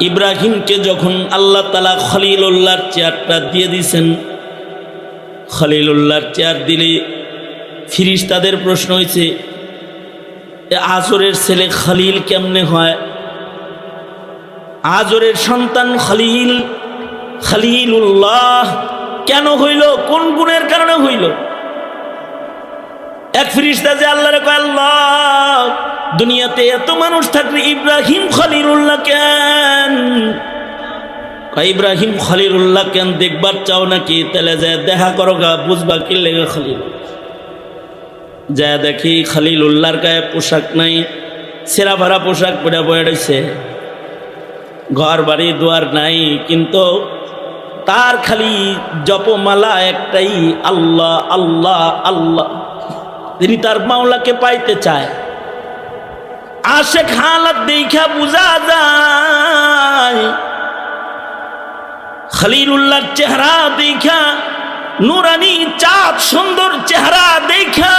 ইব্রাহিমকে যখন আল্লাহ তাআলা খলিলুল্লাহর চেয়ারটা দিয়ে দিয়েছেন, খলিলুল্লাহর চেয়ার দিলে ফিরিস্তাদের প্রশ্ন হয়েছে, আজরের ছেলে খলিল কেমনে হয়? আজরের সন্তান খলিল, খলিলুল্লাহ কেন হইল? কোন গুণের কারণে হইল? এক ফিরিস্তা যে আল্লাহরে কয়, আল্লাহ দুনিয়াতে এত মানুষ থাকলে ইব্রাহিম খলিলুল্লাহ কেন? ইব্রাহিম খলিলুল্লাহ কেন দেখবার চাও নাকি? তাহলে যায় দেখা করো গা, বুঝবা কি লেগে খলিল। যা দেখি খলিলুল্লাহর গায়ে পোশাক নাই, ছেঁড়া ভাড়া পোশাক পরে বয়ে রয়েছে, ঘর বাড়ি দুয়ার নাই, কিন্তু তার খালি জপমালা একটাই, আল্লাহ আল্লাহ আল্লাহ। তিনি তার মাওলাকে পাইতে চায়। আশেক হালাত দেখা বুঝা যায়, খলিলুল্লাহর চেহারা দেখা, নুরানি চাঁদ সুন্দর চেহারা দেখা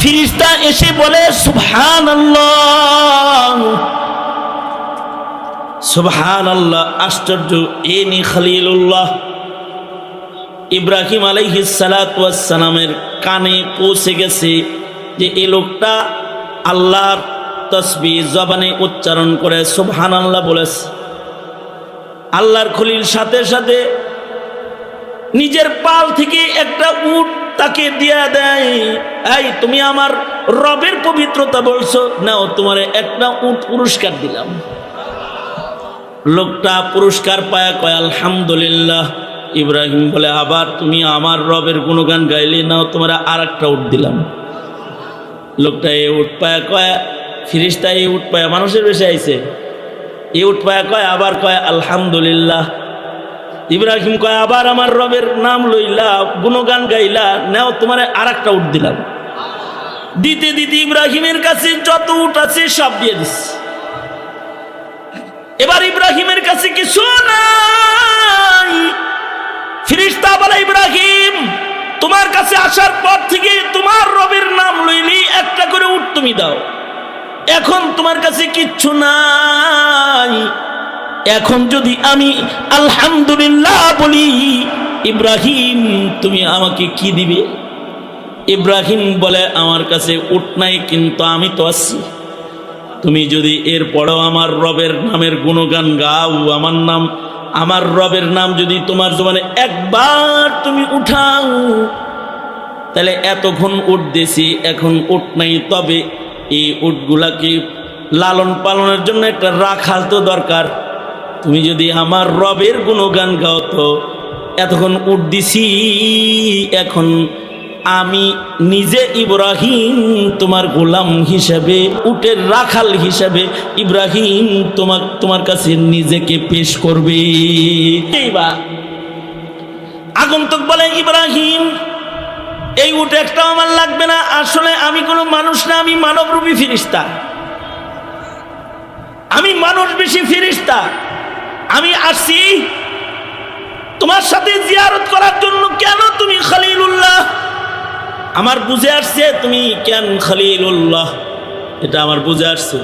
ফিরিস্তা এসে বলে সুবহানাল্লাহ সুবহানাল্লাহ। আশ্চর্য, এনি খলিলুল্লাহ। ইব্রাহিম আলাইহিস সালাতু ওয়াস সালামের কানে পৌঁছে গেছে যে এই লোকটা আল্লাহর তাসবিহ জবানে উচ্চারণ করে সুবহানাল্লাহ বলেছে। আল্লাহর খলিল সাথে সাথে নিজের পাল থেকে একটা উট তাকে দিয়া দেয়, এই তুমি আমার রবের পবিত্রতা বলছো, নাও তোমার একটা উট পুরস্কার দিলাম। লোকটা পুরস্কার পায় কয় আলহামদুলিল্লাহ। ইব্রাহিম বলে, আবার তুমি আমার রবের গুণগান গাইলে, নাও তোমার আর একটা উট দিলাম। লোকটা এই উট পায় কয়, ফিরিস্তা এই উট পায় মানুষের বেশি আইছে, এই উট পায় কয়, আবার কয় আলহামদুলিল্লাহ। ইব্রাহিম কয়, আবার আমার রবের নাম লইলা, গুণগান গাইলা, নাও তোমার আর একটা উট দিলাম। দিতে দিতে ইব্রাহিমের কাছে যত উট আছে সব দিয়ে দিস। এবার ইব্রাহিমের কাছে কিছু নাই। ফিরিস্তা বলে, ইব্রাহিম তোমার কাছে আসার পর থেকে তোমার রবের নাম লইলি, একটা করে উট তুমি দাও। এখন তোমার কাছে কিচ্ছু নাই। এখন যদি আমি আলহামদুলিল্লাহ বলি, ইব্রাহিম তুমি আমাকে কি দিবে? ইব্রাহিম বলে, আমার কাছে উট নাই, কিন্তু আমি তো আছি। তুমি যদি এরপরেও আমার রবের নামের গুণগান গাও, আমার রবের নাম যদি তোমার জবানে একবার তুমি উঠাও, তাহলে এতক্ষণ উট দিয়েছি, এখন উট নাই। তবে এই উটগুলাকে লালন পালনের জন্য একটা রাখাল তো দরকার। তুমি যদি আমার রবের গুণগান গাও, তো এতক্ষণ উট দিছি, এখন আমি নিজে ইব্রাহিম তোমার গোলাম হিসাবে, উটের রাখাল হিসাবে ইব্রাহিম তোমার কাছে নিজেকে পেশ করবে। এইবার আগন্তুক বলে, ইব্রাহিম এই উট একটা আমার লাগবে না। আসলে আমি কোনো মানুষ না, আমি মানবরূপী ফিরিস্তা, আমি মানুষ বেশি ফিরিস্তা। আমি আসছি তোমার সাথে জিয়ারত করার জন্য। কেন তুমি খলিলুল্লাহ? আমার বুঝে আসছে তুমি কেন খলিলুল্লাহ, এটা আমার বুঝে আসছে।